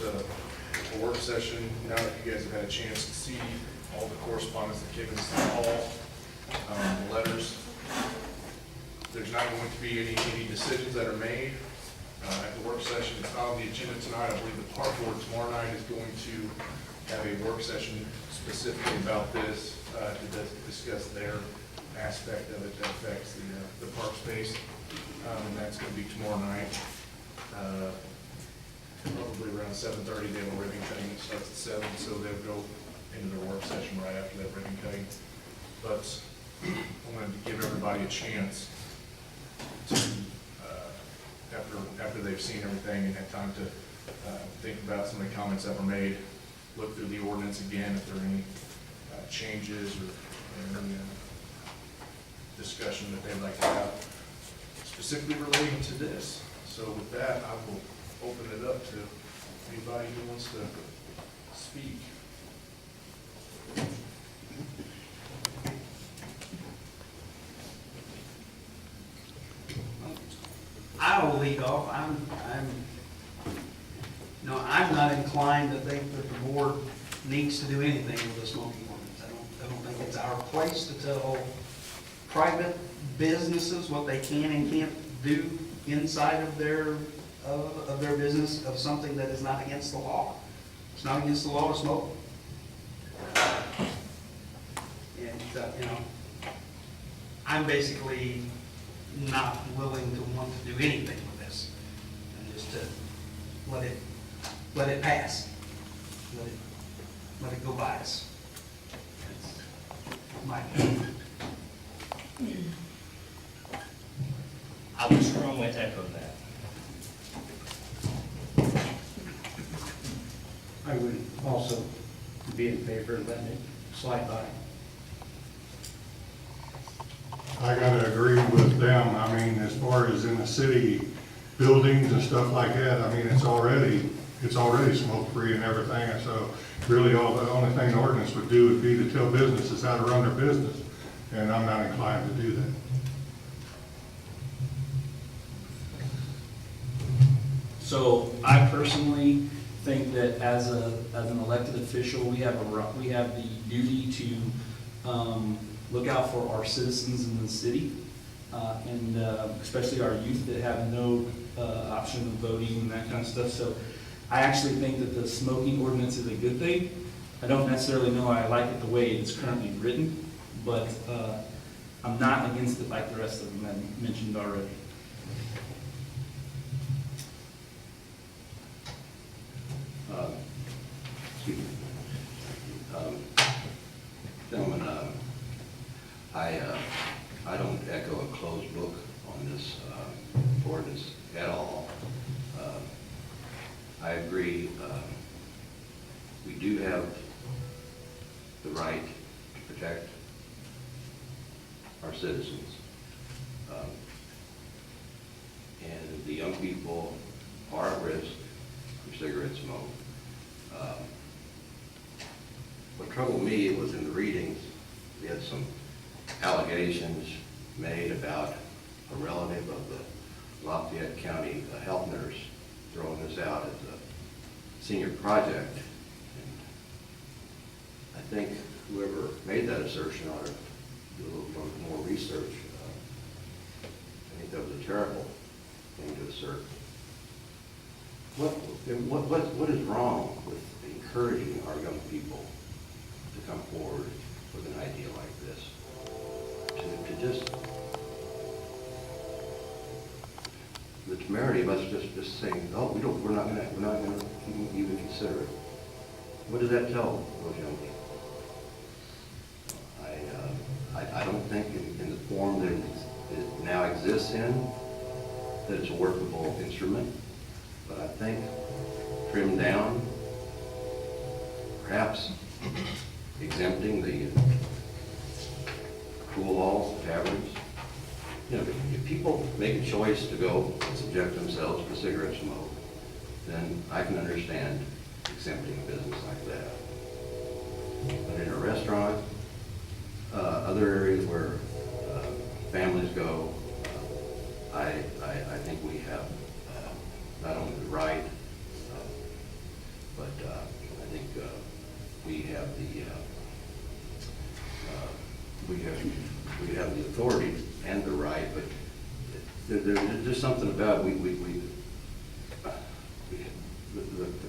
a work session. Now that you guys have had a chance to see all the correspondence that came in St. Paul, the letters, there's not going to be any decisions that are made at the work session. It's not on the agenda tonight. I believe the park board tomorrow night is going to have a work session specifically about this to discuss their aspect of it that affects the park space. And that's going to be tomorrow night. Probably around 7:30, they have a ribbon cutting that starts at 7, so they'll go into their work session right after that ribbon cutting. But I wanted to give everybody a chance to, after they've seen everything and had time to think about some of the comments that were made, look through the ordinance again if there are any changes or any discussion that they'd like to have specifically relating to this. So with that, I will open it up to anybody who wants to speak. I will lead off. I'm not inclined to think that the board needs to do anything with the smoking ordinance. I don't think it's our place to tell private businesses what they can and can't do inside of their business of something that is not against the law. It's not against the law to smoke. And I'm basically not willing to want to do anything with this, and just to let it pass, let it go by us. That's my opinion. I would strongly echo that. I would also be in favor of letting it slide by. I gotta agree with them. I mean, as far as in the city buildings and stuff like that, I mean, it's already smoke-free and everything. And so really the only thing the ordinance would do would be to tell businesses how to run their business. And I'm not inclined to do that. So I personally think that as an elected official, we have the duty to look out for our citizens in the city, and especially our youth that have no option of voting and that kind of stuff. So I actually think that the smoking ordinance is a good thing. I don't necessarily know I like it the way it's currently written, but I'm not against it like the rest of them I mentioned already. Excuse me. Gentlemen, I don't echo a closed book on this ordinance at all. I agree. We do have the right to protect our citizens. And the young people are at risk from cigarette smoke. What troubled me was in the readings, we had some allegations made about a relative of the Lafayette County health nurse throwing this out as a senior project. And I think whoever made that assertion ought to do a little more research. I think that was a terrible thing to assert. What is wrong with encouraging our young people to come forward with an idea like this? To just, the temerity of us just saying, oh, we're not gonna even consider it. What does that tell those young people? I don't think in the form that it now exists in, that it's a workable instrument. But I think trimmed down, perhaps exempting the pool halls, taverns. You know, if people make a choice to go and subject themselves to cigarette smoke, then I can understand exempting a business like that. But in a restaurant, other areas where families go, I think we have not only the right, think we have the authority and the right, but there's just something about the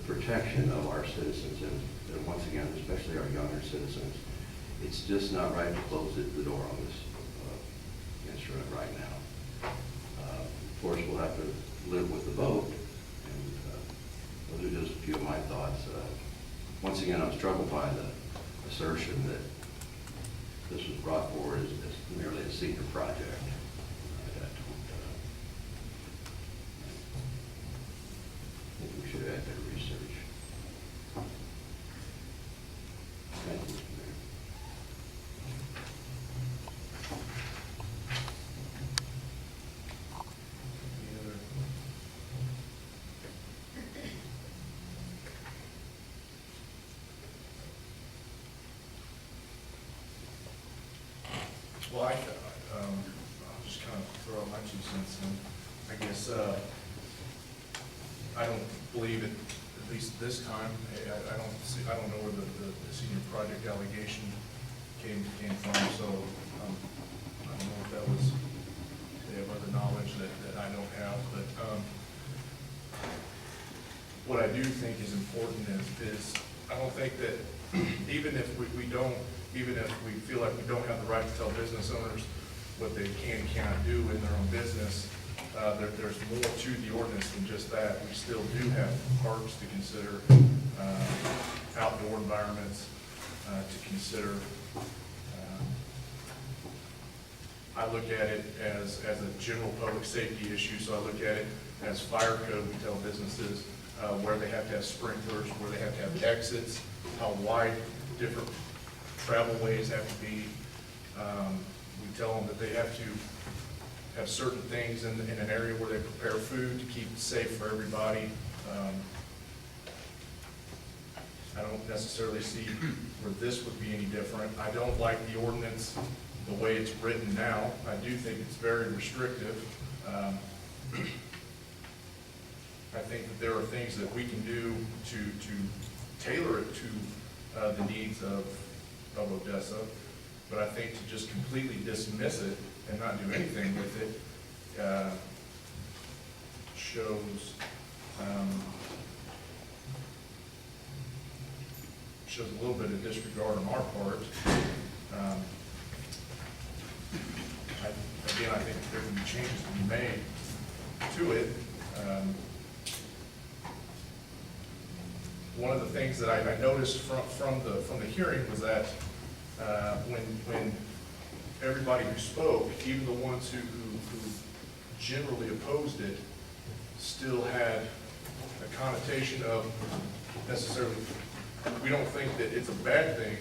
protection of our citizens, and once again, especially our younger citizens, it's just not right to close the door on this instrument right now. Of course, we'll have to live with the vote, and those are just a few of my thoughts. Once again, I'm troubled by the assertion that this was brought forward as merely a senior project. I think we should have had better research. Thank you, Mr. Mayor. Any other? Well, I'll just kind of throw out my 2 cents in. I guess, I don't believe it, at least this time, I don't know where the senior project allegation came from, so, I don't know if that was, they have other knowledge that I don't have, but, what I do think is important is I don't think that even if even if we feel like we don't have the right to tell business owners what they can and cannot do in their own business, there's more to the ordinance than just that. We still do have parks to consider, outdoor environments to consider. I look at it as a general public safety issue, so I look at it as fire code. We tell businesses where they have to have sprinklers, where they have to have exits, how wide different travel ways have to be. We tell them that they have to have certain things in an area where they prepare food to keep it safe for everybody. I don't necessarily see where this would be any different. I don't like the ordinance the way it's written now. I do think it's very restrictive. I think that there are things that we can do to tailor it to the needs of Odessa, but I think to just completely dismiss it and not do anything with it shows a little bit of disregard on our part. Again, I think there can be changes to be made to it. One of the things that I noticed from the hearing was that when everybody who spoke, even the ones who generally opposed it, still had a connotation of necessarily, we don't think that it's a bad thing,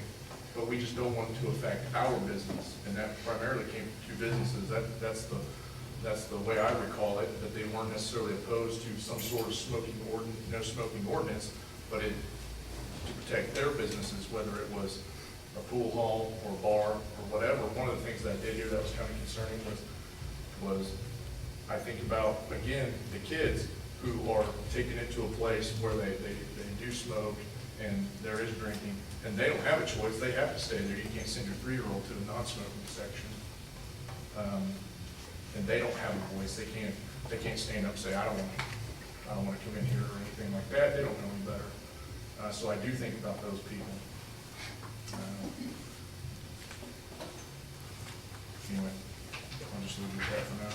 but we just don't want it to affect our business. And that primarily came from 2 businesses. That's the way I recall it, that they weren't necessarily opposed to some sort of no smoking ordinance, but to protect their businesses, whether it was a pool hall or bar or whatever. One of the things that I did here that was kind of concerning was I think about, again, the kids who are taken into a place where they do smoke and there is drinking, and they don't have a choice. They have to stay there. You can't send your 3-year-old to the non-smoking section. And they don't have a voice. They can't stand up and say, I don't want to come in here or anything like that. They don't know any better. So I do think about those people. Anyway, I'll just leave it at that for now.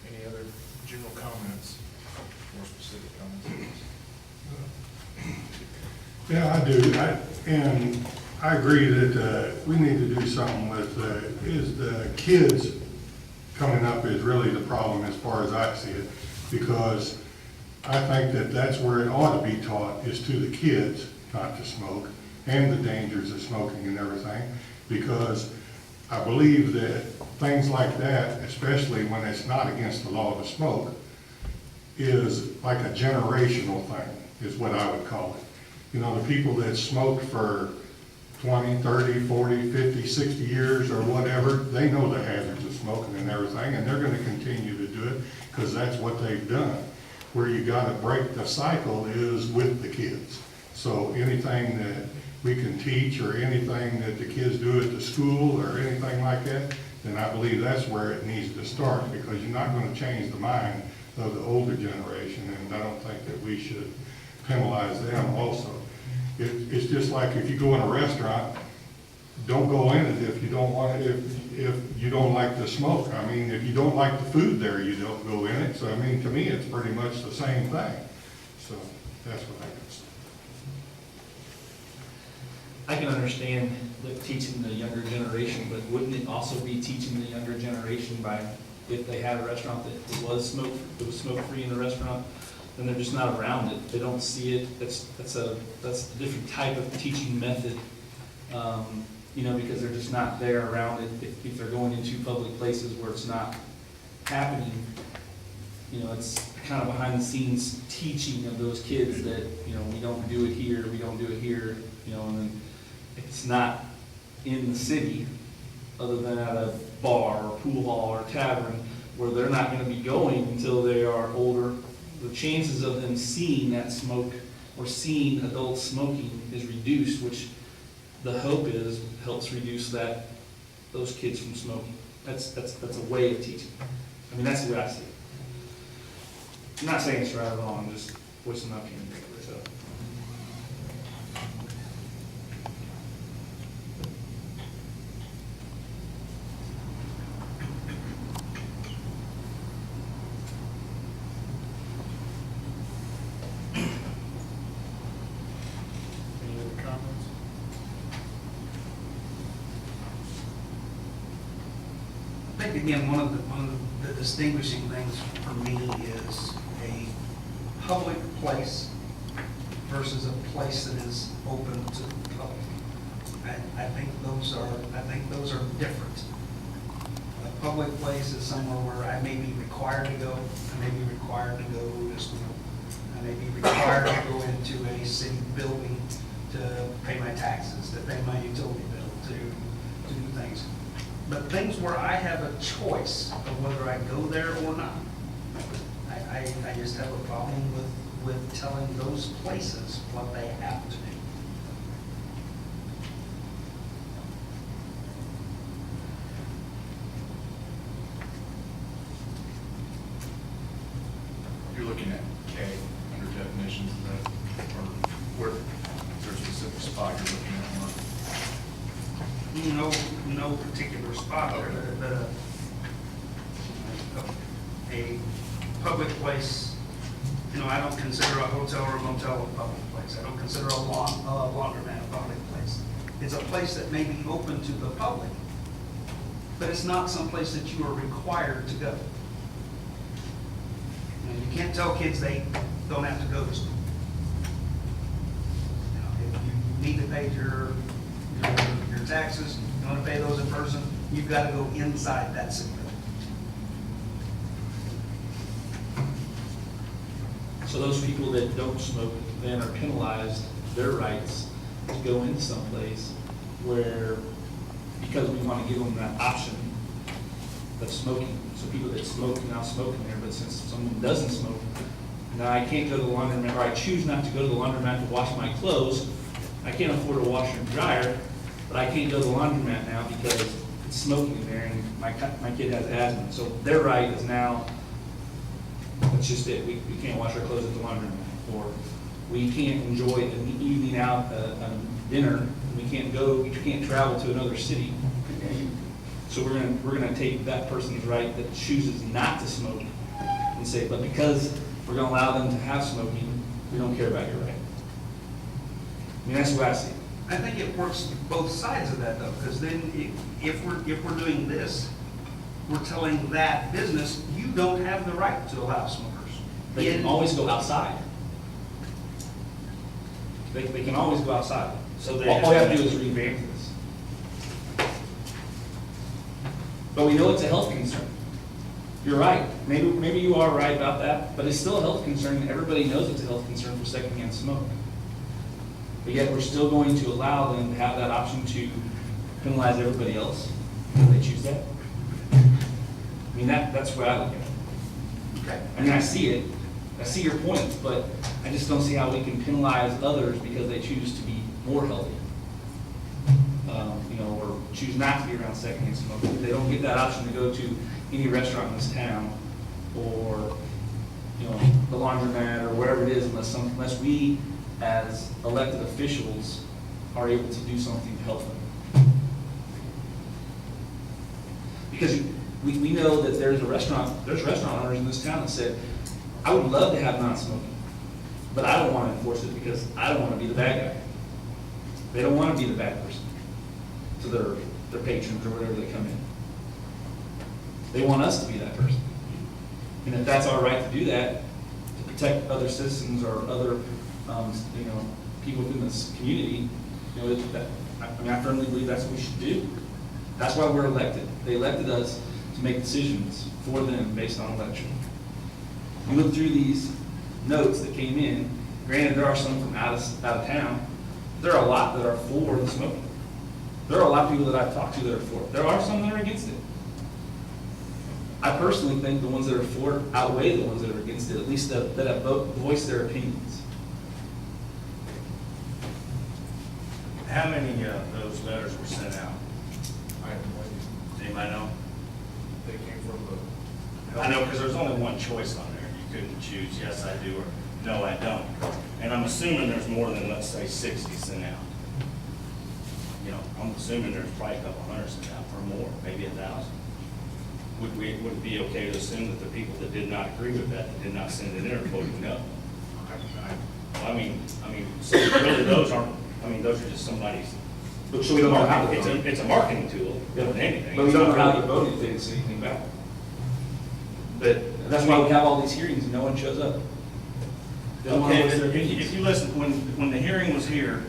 Any other general comments or specific comments? Yeah, I do. And I agree that we need to do something with the kids coming up is really the problem as far as I see it, because I think that that's where it ought to be taught, is to the kids not to smoke and the dangers of smoking and everything, because I believe that things like that, especially when it's not against the law to smoke, is like a generational thing, is what I would call it. You know, the people that smoked for 20, 30, 40, 50, 60 years or whatever, they know the hazards of smoking and everything, and they're gonna continue to do it, because that's what they've done. Where you gotta break the cycle is with the kids. So anything that we can teach, or anything that the kids do at the school, or anything like that, then I believe that's where it needs to start, because you're not gonna change the mind of the older generation, and I don't think that we should penalize them also. It's just like if you go in a restaurant, don't go in it if you don't want, if you don't like the smoke. I mean, if you don't like the food there, you don't go in it. So, I mean, to me, it's pretty much the same thing. So, that's what I can say. I can understand teaching the younger generation, but wouldn't it also be teaching the younger generation by, if they had a restaurant that was smoke-free in the restaurant, then they're just not around it, they don't see it, that's a different type of teaching method, you know, because they're just not there around it. If they're going into public places where it's not happening, you know, it's kind of behind the scenes teaching of those kids that, you know, we don't do it here, we don't do it here, you know, and then it's not in the city, other than at a bar or pool hall or tavern, where they're not gonna be going until they are older. The chances of them seeing that smoke or seeing adults smoking is reduced, which the hope is helps reduce those kids from smoking. That's a way of teaching. I mean, that's the way I see it. I'm not saying it's right or wrong, I'm just voicing my opinion. So. Any other comments? I think, again, one of the distinguishing things for me is a public place versus a place that is open to the public. I think those are different. A public place is somewhere where I may be required to go, I may be required to go to school, I may be required to go into a city building to pay my taxes, to pay my utility bill, to do things. But things where I have a choice of whether I go there or not, I just have a problem with telling those places what they have to do. You're looking at K under definitions, is that, or where, is there a specific spot you're looking at, Mark? No particular spot there, but a public place, you know, I don't consider a hotel or a motel a public place. I don't consider a laundromat a public place. It's a place that may be open to the public, but it's not some place that you are required to go. And you can't tell kids they don't have to go to school. You know, if you need to pay your taxes, you want to pay those in person, you've got to go inside that city building. So those people that don't smoke then are penalized their rights to go into someplace where, because we want to give them that option of smoking. So people that smoke can now smoke in there, but since someone doesn't smoke, now I can't go to the laundromat, or I choose not to go to the laundromat to wash my clothes. I can't afford a washer and dryer, but I can't go to the laundromat now because it's smoking in there and my kid has asthma. So their right is now, that's just it. We can't wash our clothes at the laundromat. Or we can't enjoy an evening out, a dinner. We can't travel to another city. So we're gonna take that person's right that chooses not to smoke and say, but because we're gonna allow them to have smoking, we don't care about your right. I mean, that's what I see. I think it works both sides of that though, because then if we're doing this, we're telling that business, you don't have the right to allow smokers. They can always go outside. They can always go outside. So All they we have to do is revamp this. But we know it's a health concern. You're right. Maybe you are right about that, but it's still a health concern. Everybody knows it's a health concern for secondhand smoke. but yet we're still going to allow them to have that option to penalize everybody else if they choose that. I mean, that's where I look at it. Okay. I mean, I see it, I see your points, but I just don't see how we can penalize others because they choose to be more healthy. You know, or choose not to be around secondhand smoking. They don't get that option to go to any restaurant in this town, or, you know, the laundromat, or wherever it is, unless we, as elected officials, are able to do something to help them. Because we know that there's restaurant owners in this town that said, I would love to have non-smoking, but I don't want to enforce it because I don't want to be the bad guy. They don't want to be the bad person to their patrons or whatever they come in. They want us to be that person. And if that's our right to do that, to protect other citizens or other, you know, people within this community, you know, I firmly believe that's what we should do. That's why we're elected. They elected us to make decisions for them based on election. You look through these notes that came in, granted, there are some from out of town. There are a lot that are for the smoking. There are a lot of people that I've talked to that are for it. There are some that are against it. I personally think the ones that are for it outweigh the ones that are against it, at least that have voiced their opinions. How many of those letters were sent out? I have no idea. Does anybody know? They came from the. I know, because there's only one choice on there. You couldn't choose, yes, I do, or no, I don't. And I'm assuming there's more than, let's say, 60 sent out. You know, I'm assuming there's probably a couple hundred sent out, or more, maybe 1,000. Would it be okay to assume that the people that did not agree with that did not send it in, are voting no? Well, I mean, so really those aren't, those are just somebody's. But so we don't know how to vote. It's a marketing tool, more than anything. But we don't know how to vote if they didn't say anything back. But That's why we have all these hearings and no one shows up. They don't want to okay, voice their if opinions. you listen, when the hearing was here,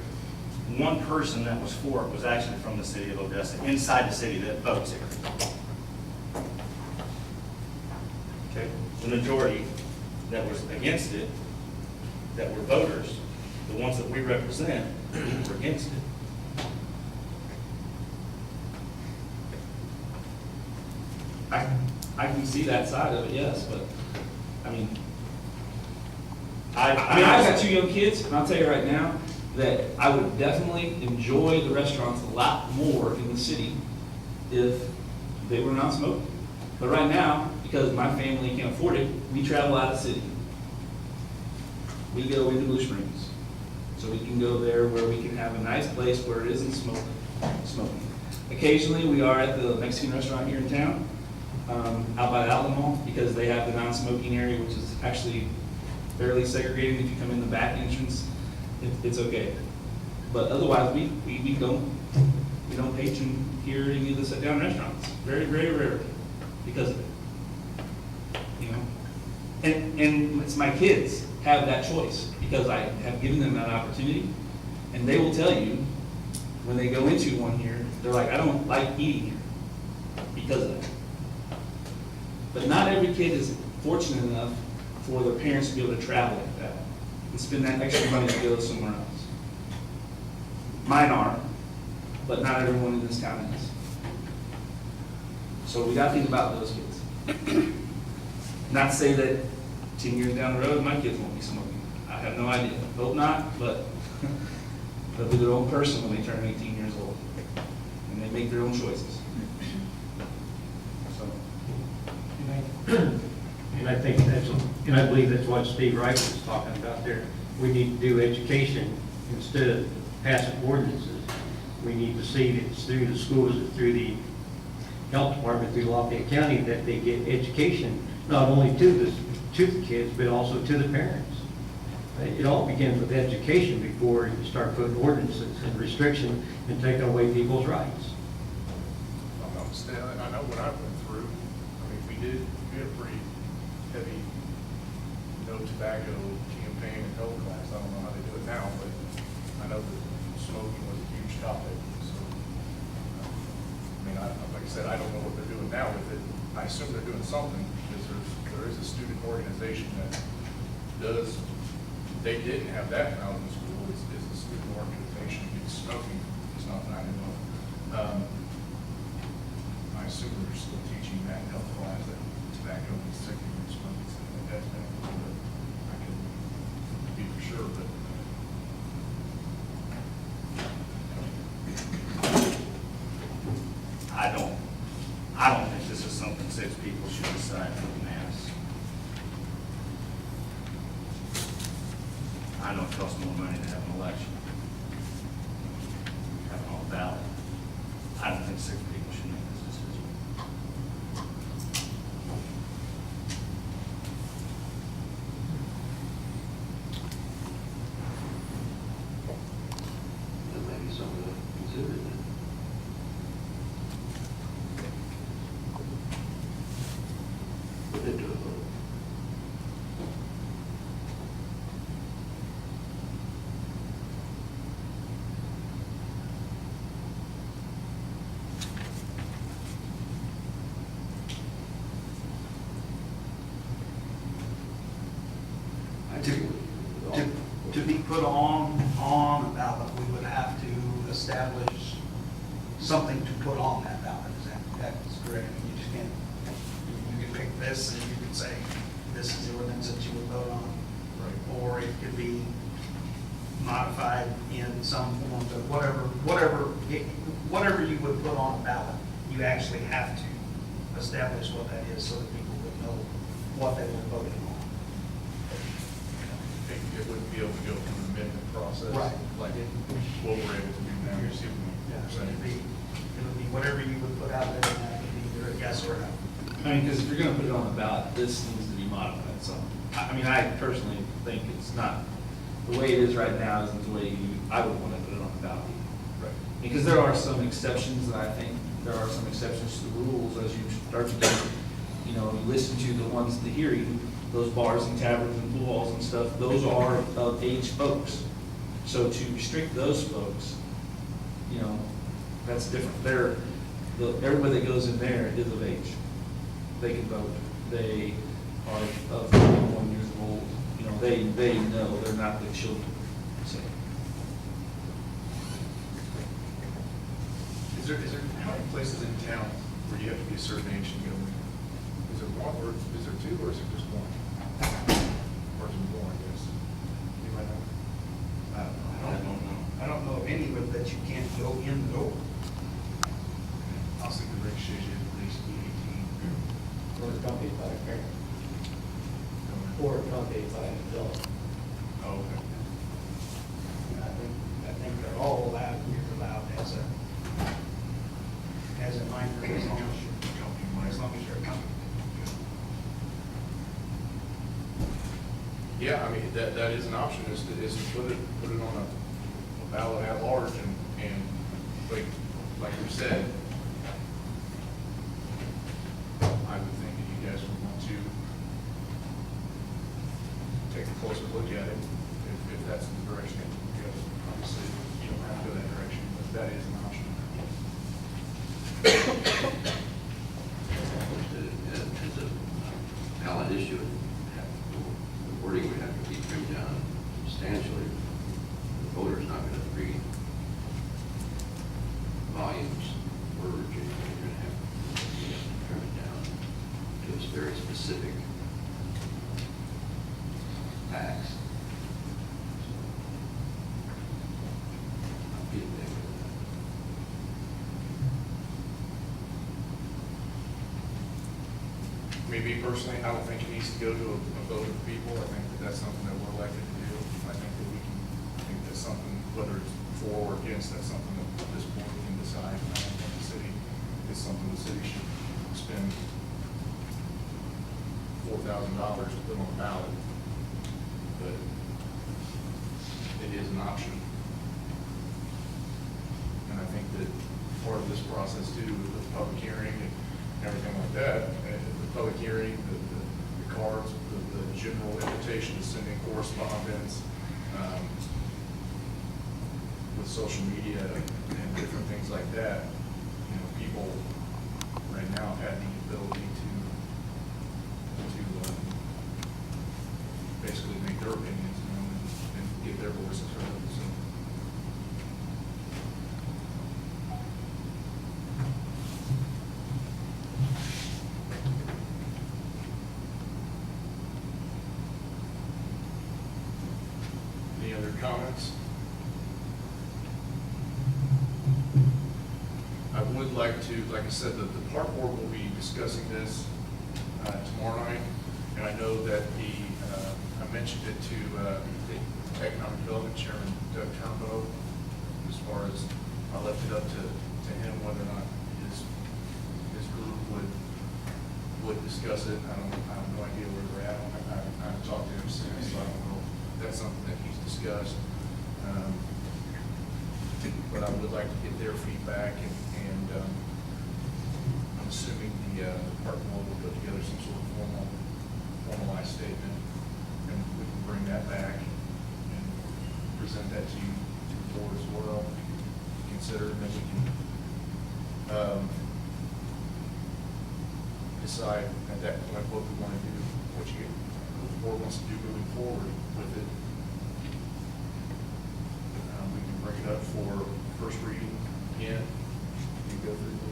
one person that was for it was actually from the city of Odessa, inside the city that votes here. Okay, the majority that was against it, that were voters, the ones that we represent, were against it. I can see that side of it, yes, but, I mean, I've I've got 2 young kids, and I'll tell you right now, that I would definitely enjoy the restaurants a lot more in the city if they were non-smoking. But right now, because my family can't afford it, we travel out of the city. We go into Blue Springs, so we can go there where we can have a nice place where it isn't smoking. Occasionally, we are at the Mexican restaurant here in town, out by the Aldermen, because they have the non-smoking area, which is actually fairly segregated. If you come in the back entrance, it's okay. But otherwise, we don't patron here at any of the sit-down restaurants. Very, very rare because of it. You know? And it's my kids have that choice because I have given them that opportunity. And they will tell you, when they go into one here, they're like, I don't like eating here because of that. But not every kid is fortunate enough for their parents to be able to travel like that and spend that extra money to go somewhere else. Mine are, but not everyone in this town is. So we gotta think about those kids. Not to say that 10 years down the road, my kids won't be smoking. I have no idea. Hope not, but they'll be their own person when they turn 18 years old. And they make their own choices. So. And I think and I believe that's what Steve Wright was talking about there. We need to do education instead of passing ordinances. We need to see that it's through the schools, through the health department, through Lafayette County, that they get education, not only to the kids, but also to the parents. It all begins with education before you start putting ordinances and restrictions and taking away people's rights. I'm not mistaken, I know when I went through, we did a pretty heavy no tobacco campaign and health class. I don't know how they do it now, but I know that smoking was a huge topic, so. Like I said, I don't know what they're doing now with it. I assume they're doing something, because there is a student organization that does, they didn't have that when I was in school, it's a student organization against smoking, it's not that I know of. I assume they're still teaching that in health class, that tobacco is secondary to smoking, so that's been a little bit, I can be for sure, but. I don't think this is something 6 people should decide for the mass. I know it costs more money to have an election. Have it on a ballot. I don't think 6 people should make this decision. That may be something to consider then. Put it to a vote. I To- agree with you. To be put on a ballot, we would have to establish something to put on that ballot, that's correct? You just can't, you can pick this and you can say, this is the ordinance that you would vote on. Right. Or it could be modified in some form, but whatever you would put on a ballot, you actually have to establish what that is so that people would know what they were voting on. It wouldn't be able to go through the amendment process. Right. Like what we're able to do now. You see what Yeah, I'm so saying? it would be whatever you would put out there, and that would be either a yes or a no. I mean, because if you're gonna put it on the ballot, this needs to be modified, so, I mean, I personally think it's not, the way it is right now isn't the way I would wanna put it on the ballot. Right. Because there are some exceptions, and I think there are some exceptions to the rules as you start to get, you know, you listen to the ones at the hearing, those bars and taverns and pool halls and stuff, those are of age folks. So to restrict those folks, you know, that's different. Everybody that goes in there is of age. They can vote. They are of 21 years old. You know, they know, they're not the children, so. Is there, how many places in town where you have to be a certain age to go in? Is there one, or is there 2, or is it just 1? Or is it more, I guess? Anybody know? I don't know. I don't know. I don't know of any of that you can't go in the door. I was thinking Rick says you have at least be 18. Or accompanied by a parent, or accompanied by an adult. Oh, okay. And I think they're all allowed, you're allowed as a minor, as long as you're accompanied. Yeah, I mean, that is an option, is to put it on a ballot at large, and like you said, I would think that you guys would want to take a closer look at it, if that's the direction you go. Obviously, you don't have to go that direction, but that is an option. It's a ballot issue, the wording would have to be trimmed down substantially. The voter's not gonna read volumes, words, you're gonna have to trim it down to its very specific facts. I'll be in favor of that. I mean, me personally, I don't think it needs to go to a vote of the people. I think that that's something that we're elected to do. I think that we can, I think that's something, whether it's for or against, that's something that this board can decide. And I don't think the city, it's something the city should spend $4,000 to put on a ballot. But it is an option. And I think that part of this process too, with the public hearing and everything like that, the public hearing, the cards, the general invitation to send in correspondence, with social media and different things like that, you know, people right now have had the ability to basically make their opinions, you know, and get their voices heard. So comments? I would like to, like I said, the park board will be discussing this tomorrow night, and I know that I mentioned it to the Economic Development Chairman, Doug Turnbow, as far as I left it up to him whether or not his group would discuss it. I have no idea where they're at. I haven't talked to him since, so I don't know if that's something that he's discussed. But I would like to get their feedback, and I'm assuming the park board will put together some sort of formalized statement, and we can bring that back and present that to you, to the board as well, consider, and then we can decide at that point what we want to do, what the board wants to do moving forward with it. We can bring it up for first reading again. You go through the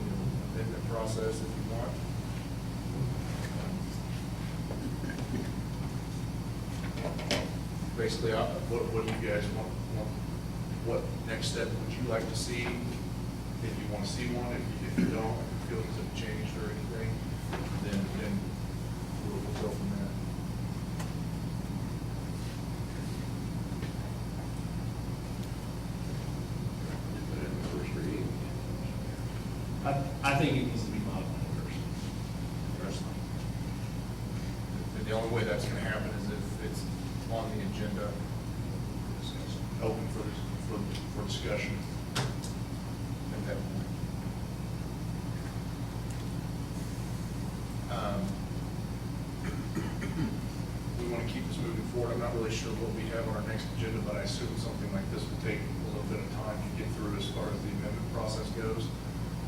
amendment process if you want. Basically, what do you guys want? What next step would you like to see? If you want to see one, if you don't, if your feelings have changed or anything, then we'll go from there. Put it in the first reading. I think it needs to be modified first, personally. The only way that's going to happen is if it's on the agenda, open for discussion at that point. We want to keep this moving forward. I'm not really sure what we have on our next agenda, but I assume something like this will take a little bit of time to get through as far as the amendment process goes.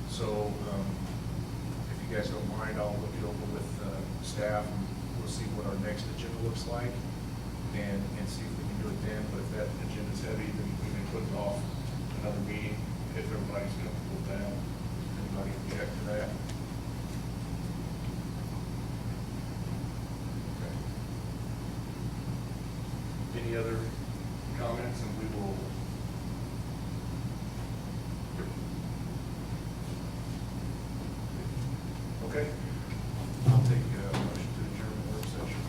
So if you guys don't mind, I'll look it over with staff, and we'll see what our next agenda looks like, and see if we can do it then. But if that agenda's heavy, then we may put it off another meeting if everybody's comfortable with that. Anybody object to that? Okay. Any other comments, and we will. Okay. I'll take a motion to adjourn the work session.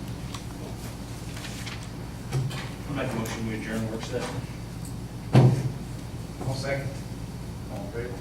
I'll make a motion, we adjourn work session. I'll second. All in favor?